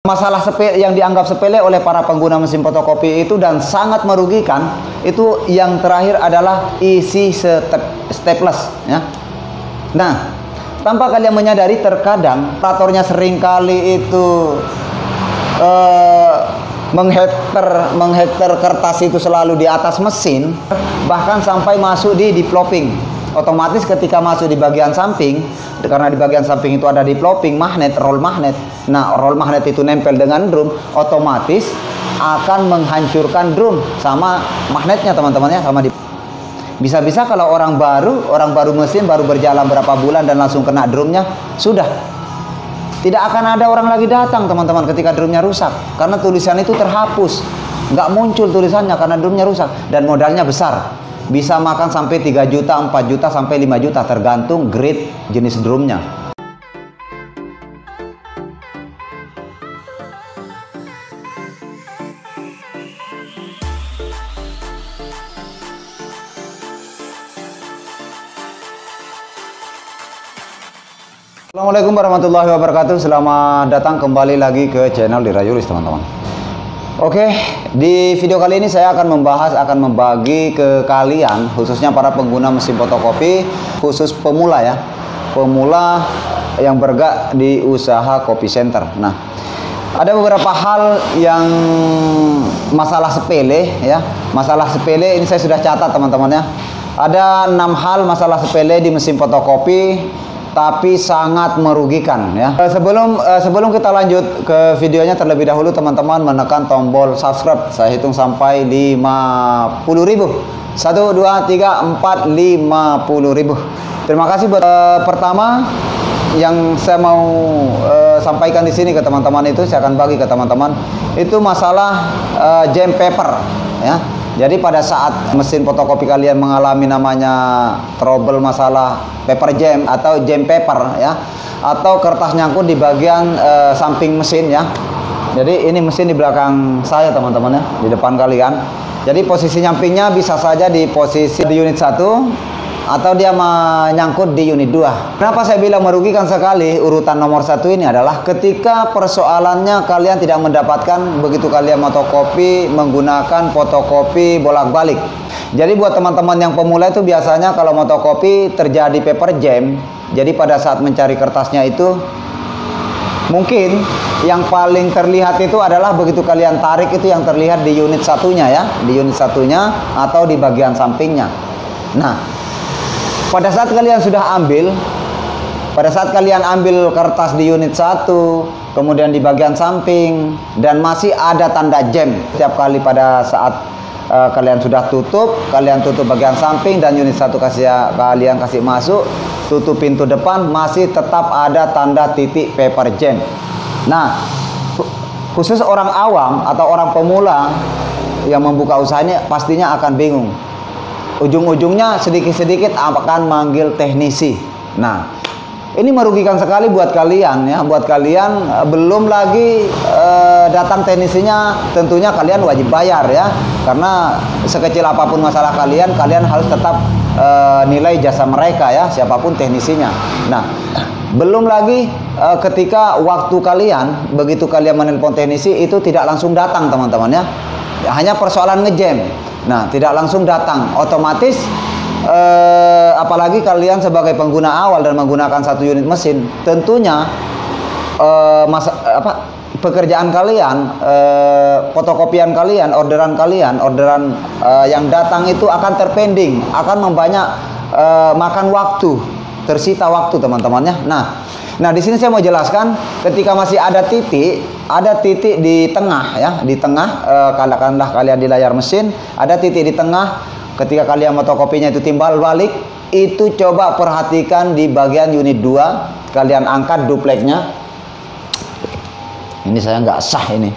Masalah yang dianggap sepele oleh para pengguna mesin fotokopi itu dan sangat merugikan itu yang terakhir adalah isi staples ya. Nah, tanpa kalian menyadari terkadang operatornya seringkali itu menghektar kertas itu selalu di atas mesin, bahkan sampai masuk di developing. Otomatis ketika masuk di bagian samping, karena di bagian samping itu ada developing magnet, roll magnet. Nah, roll magnet itu nempel dengan drum, otomatis akan menghancurkan drum sama magnetnya teman-teman ya, sama di bisa-bisa kalau orang baru mesin baru berjalan berapa bulan dan langsung kena drumnya, sudah tidak akan ada orang lagi datang teman-teman ketika drumnya rusak, karena tulisan itu terhapus, nggak muncul tulisannya karena drumnya rusak dan modalnya besar. Bisa makan sampai 3 juta, 4 juta, sampai 5 juta tergantung grade jenis drumnya. Assalamualaikum warahmatullahi wabarakatuh. Selamat datang kembali lagi ke channel Dirayulis teman-teman. Oke, di video kali ini saya akan membagi ke kalian, khususnya para pengguna mesin fotokopi, khusus pemula ya, pemula yang bergerak di usaha kopi center. Nah, ada beberapa hal yang masalah sepele ya, masalah sepele ini saya sudah catat teman-teman ya. Ada 6 hal masalah sepele di mesin fotokopi, tapi sangat merugikan ya. Sebelum kita lanjut ke videonya, terlebih dahulu teman-teman menekan tombol subscribe. Saya hitung sampai 50.000. 1, 2, 3, 4, 50.000. Terima kasih buat pertama yang saya mau sampaikan di sini ke teman-teman itu, saya akan bagi ke teman-teman itu masalah jam paper ya. Jadi pada saat mesin fotokopi kalian mengalami namanya trouble masalah paper jam atau jam paper ya, atau kertas nyangkut di bagian samping mesin ya. Jadi ini mesin di belakang saya teman-teman ya, di depan kalian. Jadi posisi nyampingnya bisa saja di posisi di unit 1 atau dia menyangkut di unit 2. Kenapa saya bilang merugikan sekali? Urutan nomor 1 ini adalah ketika persoalannya kalian tidak mendapatkan begitu kalian fotokopi menggunakan fotokopi bolak-balik. Jadi buat teman-teman yang pemula itu biasanya kalau fotokopi terjadi paper jam, jadi pada saat mencari kertasnya itu mungkin yang paling terlihat itu adalah begitu kalian tarik itu yang terlihat di unit satunya ya, di unit satunya atau di bagian sampingnya. Nah, pada saat kalian ambil kertas di unit 1, kemudian di bagian samping dan masih ada tanda jam, setiap kali pada saat kalian sudah tutup bagian samping dan unit 1 kalian kasih masuk, tutup pintu depan, masih tetap ada tanda titik paper jam. Nah, khusus orang awam atau orang pemula yang membuka usahanya pastinya akan bingung. Ujung-ujungnya sedikit-sedikit akan manggil teknisi. Nah, ini merugikan sekali buat kalian ya. Buat kalian belum lagi datang teknisinya, tentunya kalian wajib bayar ya. Karena sekecil apapun masalah kalian harus tetap nilai jasa mereka ya, siapapun teknisinya. Nah, belum lagi ketika waktu kalian, begitu kalian menelpon teknisi itu tidak langsung datang teman-teman ya. Hanya persoalan ngejam. Nah, tidak langsung datang, otomatis apalagi kalian sebagai pengguna awal dan menggunakan 1 unit mesin, tentunya pekerjaan kalian, fotokopian kalian, orderan yang datang itu akan terpending, akan makan waktu, tersita waktu teman-teman ya. Nah, di sini saya mau jelaskan ketika masih ada titik di tengah ya, di tengah katakanlah kalian di layar mesin, ada titik di tengah, ketika kalian fotokopinya itu timbal balik, itu coba perhatikan di bagian unit 2, kalian angkat dupleknya. Ini saya nggak sah ini.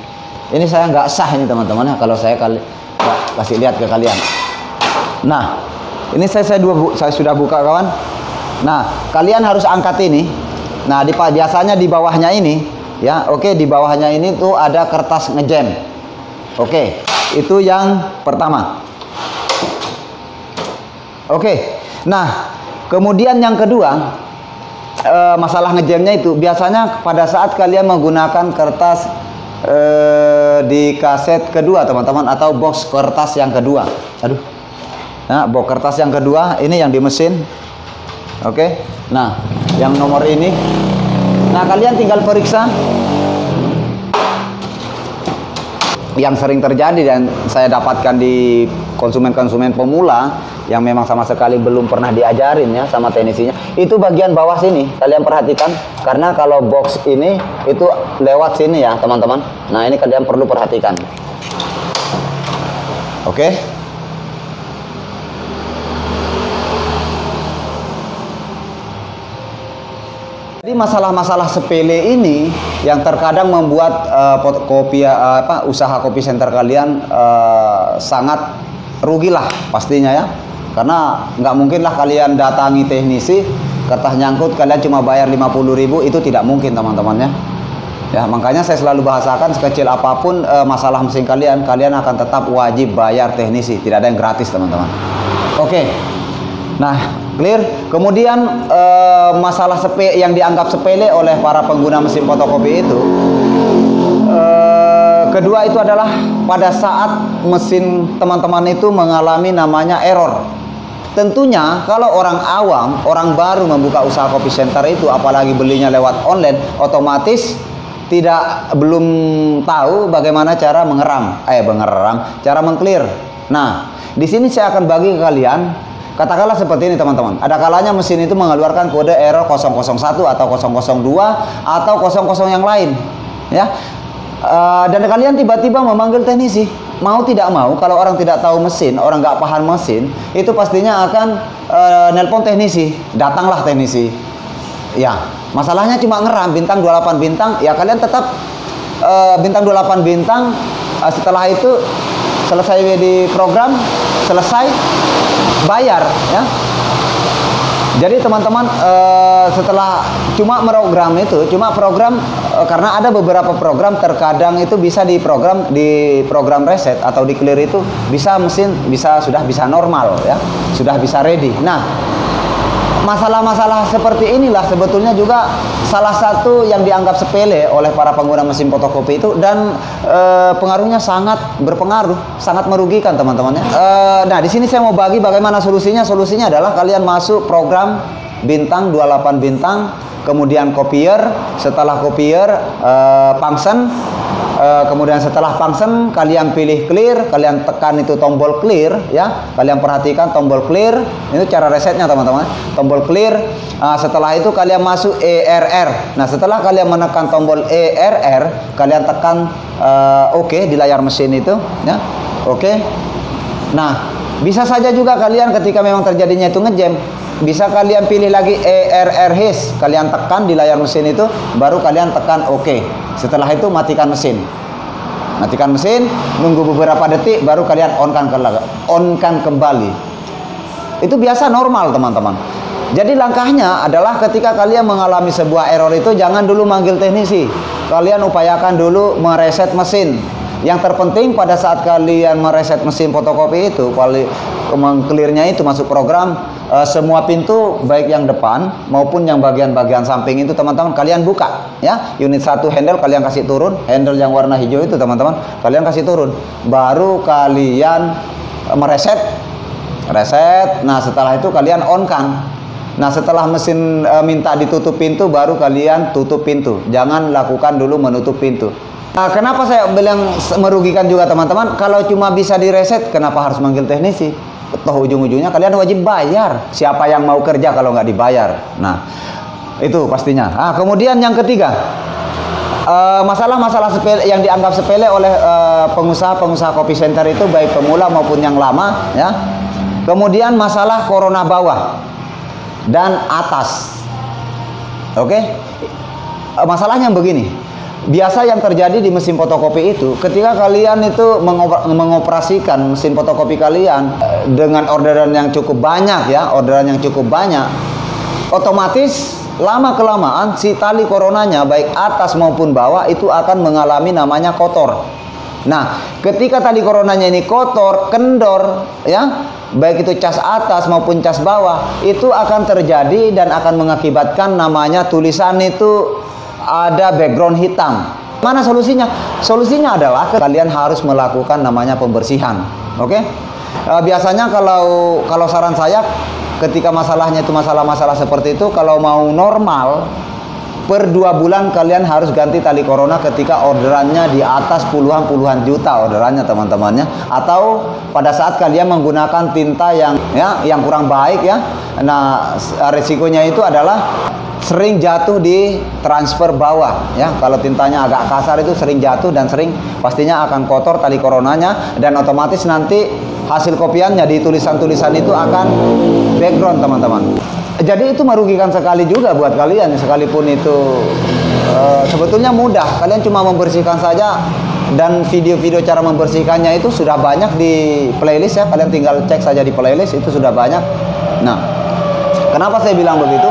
Ini saya nggak sah ini teman-teman ya, kalau saya kasih lihat ke kalian. Nah, ini saya sudah buka kawan. Nah, kalian harus angkat ini. Nah, biasanya di bawahnya ini ya, oke, di bawahnya ini tuh ada kertas ngejam. Oke, itu yang pertama. Oke. Nah, kemudian yang kedua, masalah ngejamnya itu biasanya pada saat kalian menggunakan kertas di kaset kedua teman-teman, atau box kertas yang kedua. Aduh. Nah, box kertas yang kedua ini yang di mesin. Oke. Nah, yang nomor ini. Nah, kalian tinggal periksa. Yang sering terjadi dan saya dapatkan di konsumen-konsumen pemula yang memang sama sekali belum pernah diajarin ya sama teknisinya, itu bagian bawah sini kalian perhatikan, karena kalau box ini itu lewat sini ya teman-teman. Nah, ini kalian perlu perhatikan. Oke. Jadi masalah-masalah sepele ini yang terkadang membuat usaha kopi center kalian sangat rugilah pastinya ya. Karena nggak mungkin lah kalian datangi teknisi, kertas nyangkut kalian cuma bayar 50.000, itu tidak mungkin teman-teman ya. Ya, makanya saya selalu bahasakan sekecil apapun masalah mesin kalian, kalian akan tetap wajib bayar teknisi, tidak ada yang gratis teman-teman. Oke. Nah, clear. Kemudian masalah yang dianggap sepele oleh para pengguna mesin fotokopi itu, kedua itu adalah pada saat mesin teman-teman itu mengalami namanya error. Tentunya kalau orang awam, orang baru membuka usaha kopi center itu, apalagi belinya lewat online, otomatis belum tahu bagaimana cara cara mengclear. Nah, di sini saya akan bagi ke kalian. Katakanlah seperti ini teman-teman, ada kalanya mesin itu mengeluarkan kode error 001 atau 002 atau 00 yang lain ya. Dan kalian tiba-tiba memanggil teknisi. Mau tidak mau, kalau orang tidak tahu mesin, orang nggak paham mesin, itu pastinya akan nelpon teknisi. Datanglah teknisi. Ya, masalahnya cuma ngeram bintang 28 bintang, ya kalian tetap bintang 28 bintang. Setelah itu selesai di program, selesai bayar ya. Jadi teman-teman, setelah cuma program karena ada beberapa program terkadang itu bisa di program reset atau di clear itu mesin sudah bisa normal ya, sudah bisa ready. Nah, masalah-masalah seperti inilah sebetulnya juga salah satu yang dianggap sepele oleh para pengguna mesin fotokopi itu, dan pengaruhnya sangat berpengaruh, sangat merugikan teman-teman ya. Nah, di sini saya mau bagi bagaimana solusinya. Solusinya adalah kalian masuk program bintang 28 bintang, kemudian copier, setelah copier function, kemudian setelah function kalian pilih clear, kalian tekan itu tombol clear ya. Kalian perhatikan tombol clear, itu cara resetnya teman-teman. Tombol clear, setelah itu kalian masuk ERR. Nah, setelah kalian menekan tombol ERR, kalian tekan OK di layar mesin itu ya. OK. Nah, bisa saja juga kalian ketika memang terjadinya itu ngejam, bisa kalian pilih lagi ERR HIS, kalian tekan di layar mesin itu, baru kalian tekan OK. Setelah itu matikan mesin. Matikan mesin, nunggu beberapa detik, baru kalian on-kan kembali. Itu biasa normal teman-teman. Jadi langkahnya adalah ketika kalian mengalami sebuah error itu, jangan dulu manggil teknisi. Kalian upayakan dulu mereset mesin. Yang terpenting pada saat kalian mereset mesin fotokopi itu, mengclearnya itu masuk program, semua pintu baik yang depan maupun yang bagian-bagian samping itu teman-teman kalian buka ya. Unit 1 handle kalian kasih turun, handle yang warna hijau itu teman-teman kalian kasih turun, baru kalian mereset. Nah, setelah itu kalian on kan. Nah, setelah mesin minta ditutup pintu, baru kalian tutup pintu. Jangan lakukan dulu menutup pintu. Nah, kenapa saya bilang merugikan juga teman-teman? Kalau cuma bisa direset, kenapa harus manggil teknisi? Toh ujung-ujungnya kalian wajib bayar. Siapa yang mau kerja kalau nggak dibayar? Nah, itu pastinya. Kemudian yang ketiga, masalah-masalah sepele yang dianggap sepele oleh pengusaha-pengusaha kopi center itu, baik pemula maupun yang lama ya. Kemudian masalah corona bawah dan atas. Oke? Masalahnya begini. Biasa yang terjadi di mesin fotokopi itu, ketika kalian itu mengoperasikan mesin fotokopi kalian dengan orderan yang cukup banyak ya, otomatis lama-kelamaan si tali coronanya baik atas maupun bawah itu akan mengalami namanya kotor. Nah, ketika tali coronanya ini kotor, kendor ya, baik itu cas atas maupun cas bawah, itu akan terjadi dan akan mengakibatkan namanya tulisan itu ada background hitam. Mana solusinya? Solusinya adalah kalian harus melakukan namanya pembersihan. Oke? Biasanya kalau saran saya, ketika masalahnya itu masalah-masalah seperti itu, kalau mau normal, per 2 bulan kalian harus ganti tali corona ketika orderannya di atas puluhan juta orderannya teman-temannya, atau pada saat kalian menggunakan tinta yang kurang baik ya. Nah, risikonya itu adalah sering jatuh di transfer bawah ya. Kalau tintanya agak kasar itu sering jatuh dan pastinya akan kotor tali coronanya, dan otomatis nanti hasil kopiannya di tulisan-tulisan itu akan background teman-teman. Jadi itu merugikan sekali juga buat kalian, sekalipun itu sebetulnya mudah. Kalian cuma membersihkan saja, dan video-video cara membersihkannya itu sudah banyak di playlist ya. Kalian tinggal cek saja di playlist, itu sudah banyak. Nah, kenapa saya bilang begitu?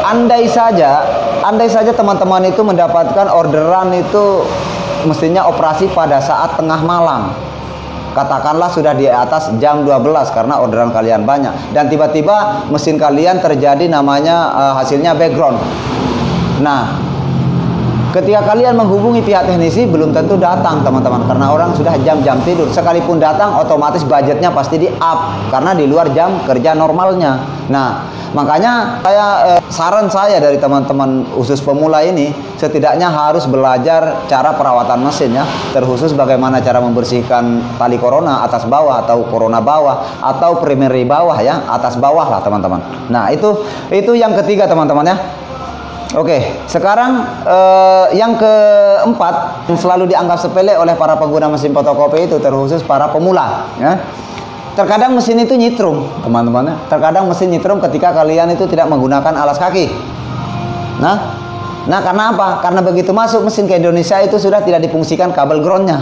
Andai saja teman-teman itu mendapatkan orderan itu mestinya operasi pada saat tengah malam. Katakanlah sudah di atas jam 12 karena orderan kalian banyak, dan tiba-tiba mesin kalian terjadi namanya hasilnya background. Nah, ketika kalian menghubungi pihak teknisi belum tentu datang teman-teman, karena orang sudah jam-jam tidur. Sekalipun datang otomatis budgetnya pasti di up karena di luar jam kerja normalnya. Nah, makanya saran saya dari teman-teman khusus pemula ini, setidaknya harus belajar cara perawatan mesin ya, terkhusus bagaimana cara membersihkan tali corona atas bawah atau corona bawah atau primary bawah ya, atas bawah lah teman-teman. Nah, itu yang ketiga teman-teman ya. Oke, sekarang yang keempat yang selalu dianggap sepele oleh para pengguna mesin fotokopi itu, terkhusus para pemula ya. Terkadang mesin itu nyitrum teman-teman ya. Terkadang mesin nyitrum ketika kalian itu tidak menggunakan alas kaki. Nah karena apa? Karena begitu masuk mesin ke Indonesia itu sudah tidak difungsikan kabel groundnya.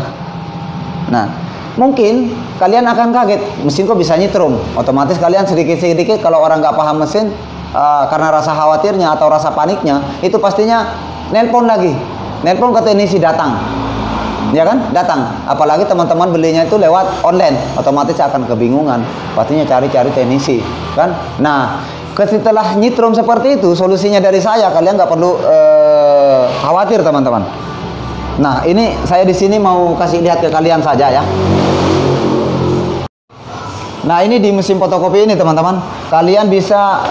Nah, mungkin kalian akan kaget, mesin kok bisa nyitrum. Otomatis kalian sedikit-sedikit, kalau orang nggak paham mesin, karena rasa khawatirnya atau rasa paniknya, itu pastinya nelpon ke teknisi datang, ya kan, datang. Apalagi teman-teman belinya itu lewat online, otomatis akan kebingungan, pastinya cari-cari teknisi kan. Nah, setelah nyitrum seperti itu, solusinya dari saya, kalian nggak perlu khawatir teman-teman. Nah, ini saya di sini mau kasih lihat ke kalian saja ya. Nah, ini di mesin fotokopi ini teman-teman, kalian bisa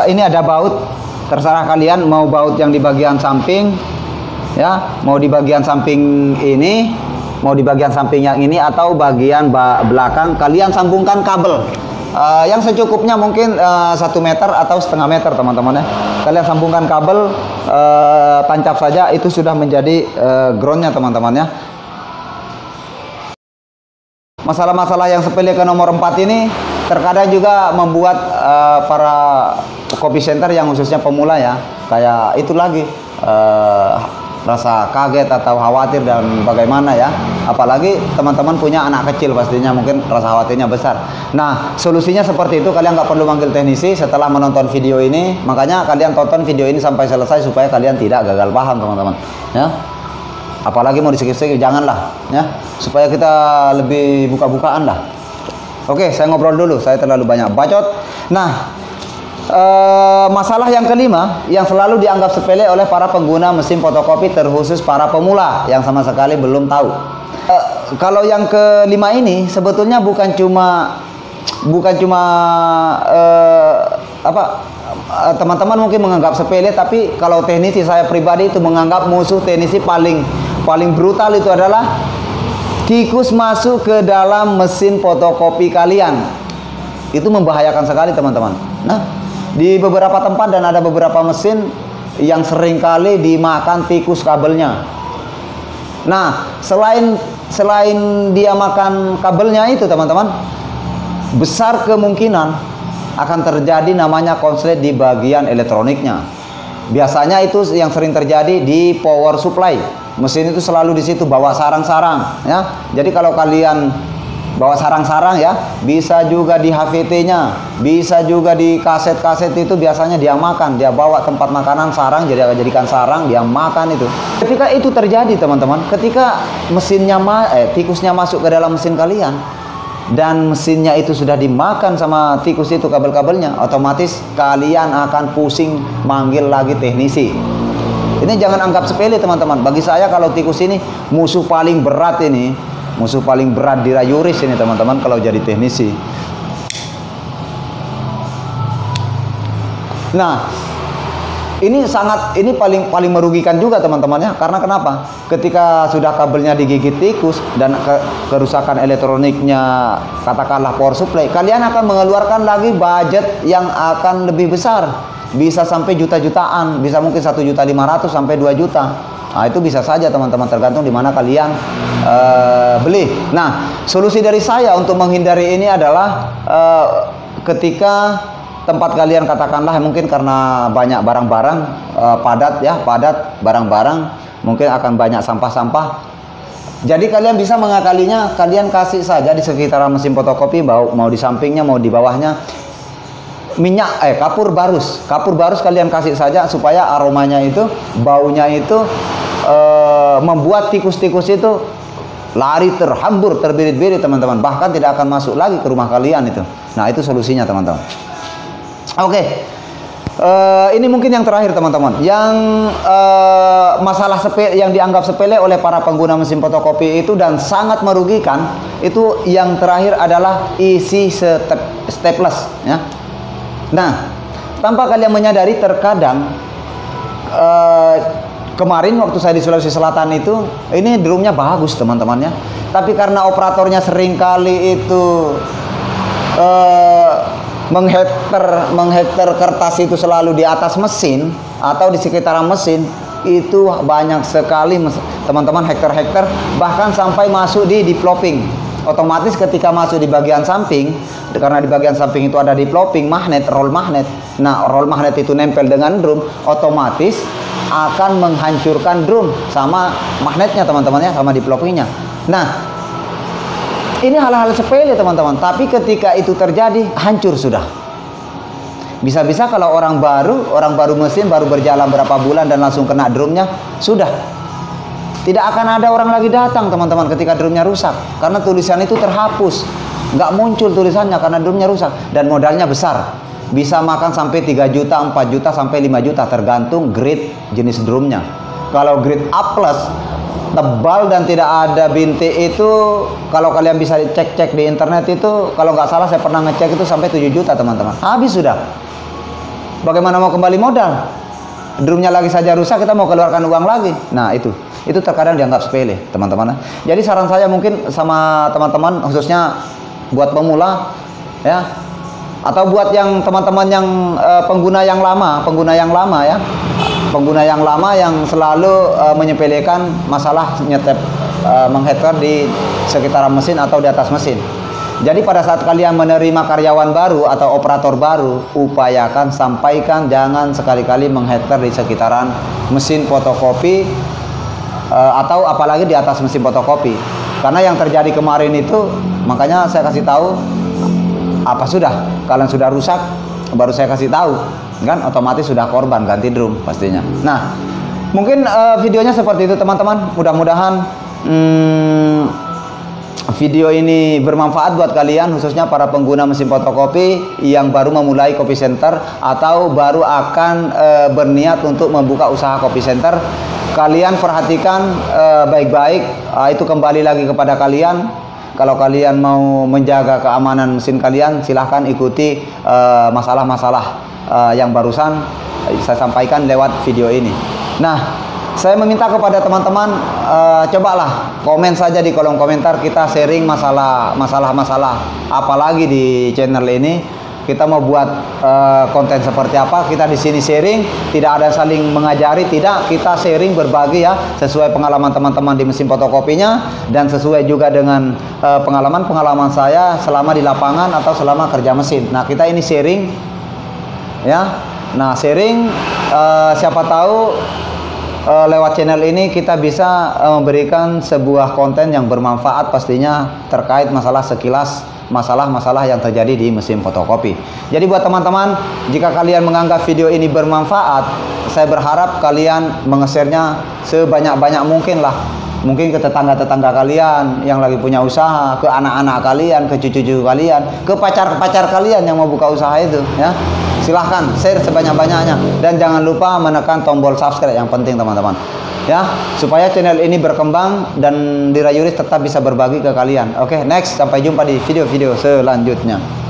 ini ada baut, terserah kalian mau baut yang di bagian samping ya, mau di bagian samping ini, mau di bagian samping yang ini, atau bagian belakang. Kalian sambungkan kabel yang secukupnya, mungkin 1 meter atau setengah meter teman-teman ya. Kalian sambungkan kabel, tancap saja, itu sudah menjadi groundnya teman-teman ya. Masalah-masalah yang sepele ke nomor 4 ini terkadang juga membuat para copy center yang khususnya pemula ya, kayak itu lagi, rasa kaget atau khawatir dan bagaimana ya. Apalagi teman-teman punya anak kecil, pastinya mungkin rasa khawatirnya besar. Nah, solusinya seperti itu, kalian nggak perlu manggil teknisi setelah menonton video ini. Makanya kalian tonton video ini sampai selesai supaya kalian tidak gagal paham teman-teman ya. Apalagi mau disikir-sikir, janganlah ya, supaya kita lebih buka-bukaan lah. Oke, saya ngobrol dulu, saya terlalu banyak bacot. Nah, masalah yang kelima yang selalu dianggap sepele oleh para pengguna mesin fotokopi, terkhusus para pemula yang sama sekali belum tahu. Kalau yang kelima ini sebetulnya bukan cuma teman-teman mungkin menganggap sepele, tapi kalau teknisi, saya pribadi itu menganggap musuh teknisi paling brutal itu adalah tikus masuk ke dalam mesin fotokopi kalian. Itu membahayakan sekali teman-teman. Nah, di beberapa tempat dan ada beberapa mesin yang seringkali dimakan tikus kabelnya. Nah, selain dia makan kabelnya itu teman-teman, besar kemungkinan akan terjadi namanya konslet di bagian elektroniknya. Biasanya itu yang sering terjadi di power supply. Mesin itu selalu di situ bawa sarang-sarang ya. Jadi kalau kalian bawa sarang-sarang ya, bisa juga di HVT-nya, bisa juga di kaset-kaset itu, biasanya dia makan, dia bawa tempat makanan sarang, jadi jadikan sarang, dia makan itu. Ketika itu terjadi teman-teman, ketika mesinnya tikusnya masuk ke dalam mesin kalian dan mesinnya itu sudah dimakan sama tikus itu kabel-kabelnya, otomatis kalian akan pusing manggil lagi teknisi. Ini jangan anggap sepele teman-teman. Bagi saya kalau tikus ini musuh paling berat ini. Musuh paling berat di Rayuris ini teman-teman kalau jadi teknisi. Nah, ini paling merugikan juga teman-temannya. Karena kenapa? Ketika sudah kabelnya digigit tikus dan kerusakan elektroniknya, katakanlah power supply, kalian akan mengeluarkan lagi budget yang akan lebih besar. Bisa sampai juta-jutaan, bisa mungkin 1.500.000 sampai 2 juta. Nah, itu bisa saja teman-teman, tergantung di mana kalian beli. Nah, solusi dari saya untuk menghindari ini adalah ketika tempat kalian katakanlah mungkin karena banyak barang-barang padat barang-barang, mungkin akan banyak sampah-sampah. Jadi kalian bisa mengakalinya, kalian kasih saja di sekitaran mesin fotokopi, mau di sampingnya mau di bawahnya minyak kapur barus kalian kasih saja supaya aromanya itu, baunya itu membuat tikus-tikus itu lari terhambur, terbirit-birit teman-teman, bahkan tidak akan masuk lagi ke rumah kalian itu. Nah, itu solusinya teman-teman. Oke. Ini mungkin yang terakhir teman-teman, yang masalah yang dianggap sepele oleh para pengguna mesin fotokopi itu dan sangat merugikan. Itu yang terakhir adalah isi staples ya. Nah, tanpa kalian menyadari, terkadang kemarin waktu saya di Sulawesi Selatan itu, ini drumnya bagus teman-temannya, tapi karena operatornya seringkali itu menghektar kertas itu selalu di atas mesin atau di sekitaran mesin, itu banyak sekali teman-teman hektar-hektar, bahkan sampai masuk di developing. Otomatis ketika masuk di bagian samping, karena di bagian samping itu ada developing magnet, roll magnet. Nah, roll magnet itu nempel dengan drum, otomatis akan menghancurkan drum sama magnetnya teman-teman ya, sama developingnya. Nah, ini hal-hal sepele teman-teman, tapi ketika itu terjadi, hancur sudah. Bisa-bisa kalau orang baru mesin, baru berjalan berapa bulan dan langsung kena drumnya, sudah. Tidak akan ada orang lagi datang teman-teman ketika drumnya rusak, karena tulisan itu terhapus, nggak muncul tulisannya karena drumnya rusak, dan modalnya besar, bisa makan sampai 3 juta, 4 juta, sampai 5 juta tergantung grade jenis drumnya. Kalau grade A+, tebal dan tidak ada bintik itu, kalau kalian bisa cek-cek di internet itu, kalau nggak salah saya pernah ngecek itu sampai 7 juta teman-teman, habis sudah. Bagaimana mau kembali modal? Drumnya lagi saja rusak, kita mau keluarkan uang lagi. Nah, itu terkadang dianggap sepele teman-teman. Jadi saran saya mungkin sama teman-teman, khususnya buat pemula ya, atau buat yang teman-teman yang pengguna yang lama ya, pengguna yang lama yang selalu menyepelekan masalah nyetep menghektar di sekitaran mesin atau di atas mesin. Jadi pada saat kalian menerima karyawan baru atau operator baru, upayakan sampaikan jangan sekali-kali menghektar di sekitaran mesin fotokopi atau apalagi di atas mesin fotokopi. Karena yang terjadi kemarin itu, makanya saya kasih tahu, apa sudah kalian sudah rusak baru saya kasih tahu, kan otomatis sudah korban ganti drum pastinya. Nah, mungkin videonya seperti itu teman-teman. Mudah-mudahan video ini bermanfaat buat kalian, khususnya para pengguna mesin fotokopi yang baru memulai kopi center atau baru akan berniat untuk membuka usaha kopi center. Kalian perhatikan baik-baik, itu kembali lagi kepada kalian. Kalau kalian mau menjaga keamanan mesin kalian, silahkan ikuti masalah-masalah yang barusan saya sampaikan lewat video ini. Nah, saya meminta kepada teman-teman, cobalah komen saja di kolom komentar, kita sharing masalah-masalah apalagi di channel ini. Kita mau buat konten seperti apa, kita di sini sharing, tidak ada saling mengajari, tidak, kita sharing berbagi ya, sesuai pengalaman teman-teman di mesin fotokopinya dan sesuai juga dengan pengalaman saya selama di lapangan atau selama kerja mesin. Nah, kita ini sharing ya. Nah, sharing siapa tahu lewat channel ini kita bisa memberikan sebuah konten yang bermanfaat pastinya terkait masalah sekilas masalah-masalah yang terjadi di mesin fotokopi. Jadi buat teman-teman, jika kalian menganggap video ini bermanfaat, saya berharap kalian menge-share-nya sebanyak-banyak mungkin lah mungkin ke tetangga-tetangga kalian yang lagi punya usaha, ke anak-anak kalian, ke cucu-cucu kalian, ke pacar-pacar kalian yang mau buka usaha itu, ya. Silahkan share sebanyak-banyaknya dan jangan lupa menekan tombol subscribe yang penting teman-teman, ya, supaya channel ini berkembang dan Dira Yuris tetap bisa berbagi ke kalian. Oke, next, sampai jumpa di video-video selanjutnya.